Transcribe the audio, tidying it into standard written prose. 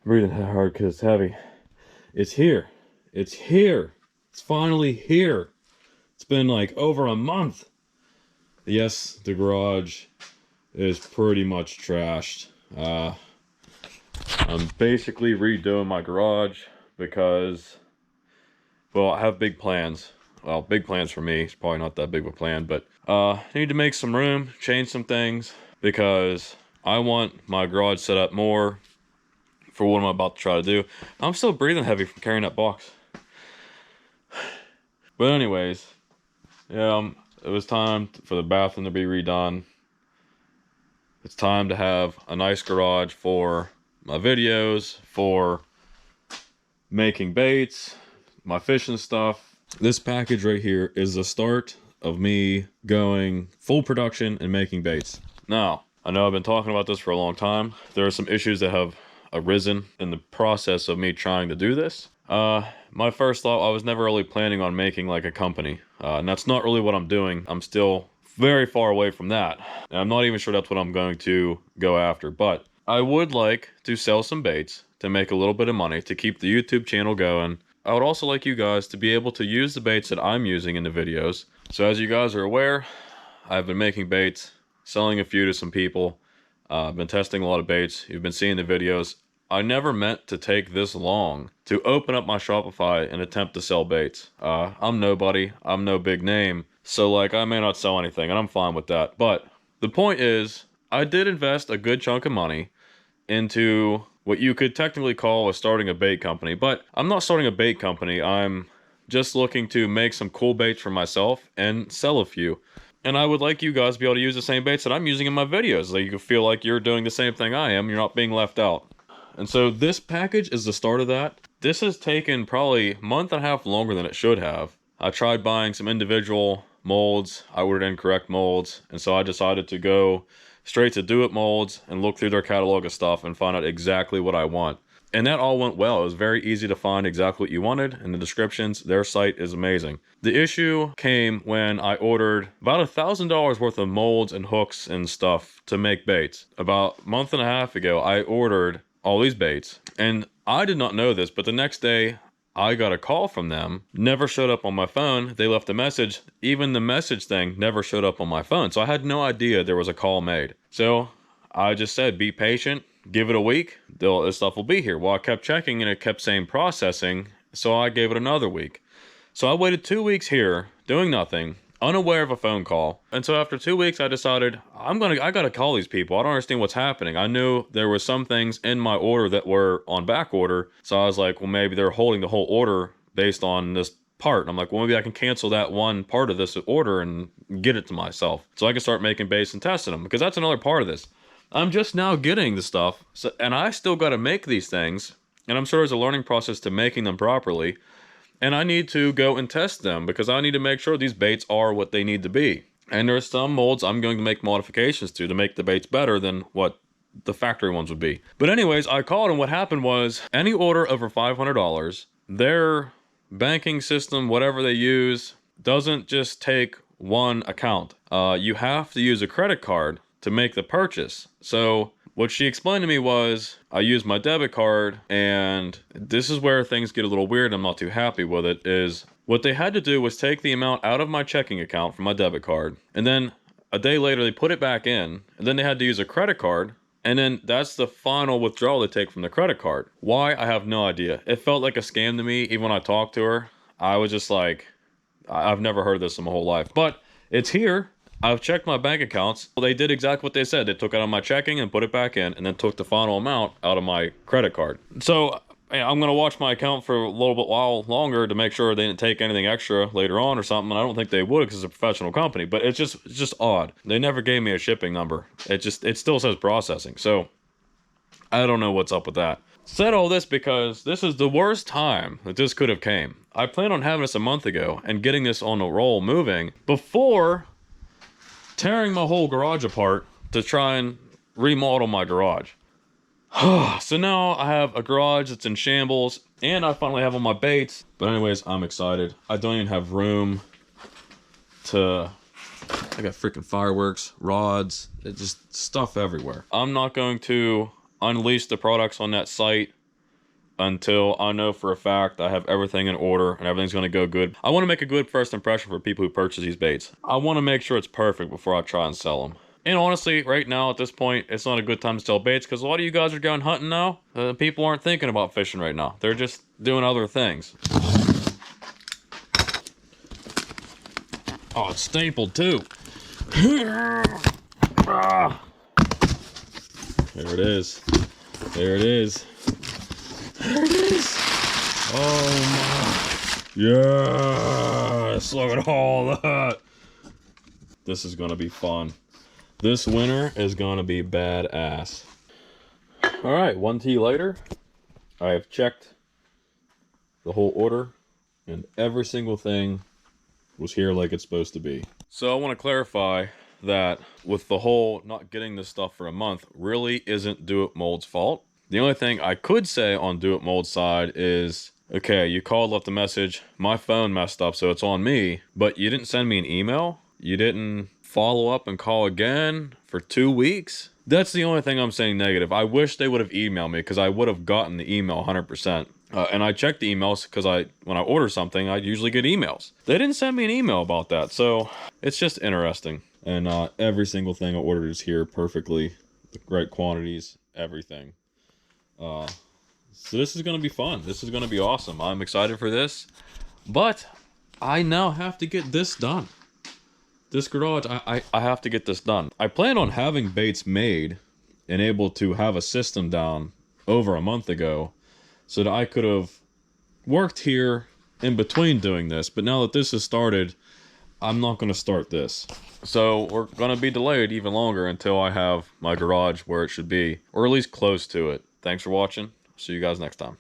breathing hard because it's heavy. It's here. It's here. It's finally here. It's been like over a month. Yes, the garage is pretty much trashed. I'm basically redoing my garage because, well, I have big plans. Well, big plans for me. It's probably not that big of a plan, but I need to make some room, change some things, because I want my garage set up more for what I'm about to try to do. I'm still breathing heavy from carrying that box. But anyways, yeah, it was time for the bathroom to be redone. It's time to have a nice garage for my videos, for making baits, my fishing stuff. This package right here is the start of me going full production and making baits. Now, I know I've been talking about this for a long time. There are some issues that have arisen in the process of me trying to do this. My first thought, I was never really planning on making like a company. And that's not really what I'm doing. I'm still very far away from that. And I'm not even sure that's what I'm going to go after, but I would like to sell some baits to make a little bit of money to keep the YouTube channel going. I would also like you guys to be able to use the baits that I'm using in the videos. So as you guys are aware, I've been making baits, selling a few to some people. I've been testing a lot of baits. You've been seeing the videos. I never meant to take this long to open up my Shopify and attempt to sell baits. I'm nobody. I'm no big name. So like I may not sell anything and I'm fine with that. But the point is, I did invest a good chunk of money into what you could technically call starting a bait company. But I'm not starting a bait company. I'm just looking to make some cool baits for myself and sell a few. And I would like you guys to be able to use the same baits that I'm using in my videos. So you can feel like you're doing the same thing I am. You're not being left out. And so this package is the start of that. This has taken probably a month and a half longer than it should have. I tried buying some individual molds. I ordered incorrect molds. And so I decided to go straight to Do It Molds and look through their catalog of stuff and find out exactly what I want. And that all went well. It was very easy to find exactly what you wanted in the descriptions. Their site is amazing. The issue came when I ordered about $1,000 worth of molds and hooks and stuff to make baits. About a month and a half ago, I ordered all these baits. And I did not know this, but the next day I got a call from them. Never showed up on my phone. They left a message. Even the message thing never showed up on my phone. So I had no idea there was a call made. So I just said, be patient. Give it a week, this stuff will be here. Well, I kept checking and it kept saying processing, so I gave it another week. So I waited 2 weeks here, doing nothing, unaware of a phone call. And so after 2 weeks, I decided, I gotta call these people. I don't understand what's happening. I knew there were some things in my order that were on back order. So I was like, well, maybe they're holding the whole order based on this part. I'm like, well, maybe I can cancel that one part of this order and get it to myself. So I can start making baits and testing them, because that's another part of this. I'm just now getting the stuff, and I still got to make these things, and I'm sure there's a learning process to making them properly, and I need to go and test them, because I need to make sure these baits are what they need to be. And there's some molds I'm going to make modifications to make the baits better than what the factory ones would be. But anyways, I called, and what happened was, any order over $500, their banking system, whatever they use, doesn't just take one account. You have to use a credit card to make the purchase. So what she explained to me was, I used my debit card, and this is where things get a little weird. I'm not too happy with it. Is what they had to do was take the amount out of my checking account from my debit card, and then a day later they put it back in, and then they had to use a credit card, and then that's the final withdrawal they take from the credit card. Why? I have no idea. It felt like a scam to me. Even when I talked to her, I was just like, I've never heard this in my whole life. But it's here. I've checked my bank accounts. Well, they did exactly what they said. They took it out of my checking and put it back in, and then took the final amount out of my credit card. So I'm going to watch my account for a little bit while longer to make sure they didn't take anything extra later on or something. And I don't think they would, because it's a professional company, but it's just odd. They never gave me a shipping number. It still says processing. So I don't know what's up with that. Said all this because this is the worst time that this could have came. I planned on having this a month ago and getting this on the roll moving before tearing my whole garage apart to try and remodel my garage. So now I have a garage that's in shambles, and I finally have all my baits. But anyways, I'm excited. I don't even have room to... I got freaking fireworks, rods, it's just stuff everywhere. I'm not going to unleash the products on that site until I know for a fact I have everything in order and everything's going to go good. I want to make a good first impression for people who purchase these baits. I want to make sure it's perfect before I try and sell them. And honestly, right now at this point, it's not a good time to sell baits because a lot of you guys are going hunting now. People aren't thinking about fishing right now. They're just doing other things. Oh, it's stapled too. Ah. There it is. There it is. There it is. Oh my. Yes. Look at all that. This is going to be fun. This winter is going to be badass. All right, 1T later. I have checked the whole order and every single thing was here like it's supposed to be. So I want to clarify that with the whole not getting this stuff for a month really isn't Do It Mold's fault. The only thing I could say on Do It Mold's side is, okay, you called, left a message, my phone messed up, so it's on me, but you didn't send me an email. You didn't follow up and call again for 2 weeks. That's the only thing I'm saying negative. I wish they would have emailed me because I would have gotten the email 100%. And I checked the emails because when I order something, I usually get emails. They didn't send me an email about that, so it's just interesting. And every single thing I ordered is here perfectly, the right quantities, everything. So this is going to be fun. This is going to be awesome. I'm excited for this, but I now have to get this done. This garage, I have to get this done. I plan on having baits made and able to have a system down over a month ago so that I could have worked here in between doing this. But now that this has started, I'm not going to start this. So we're going to be delayed even longer until I have my garage where it should be, or at least close to it. Thanks for watching. See you guys next time.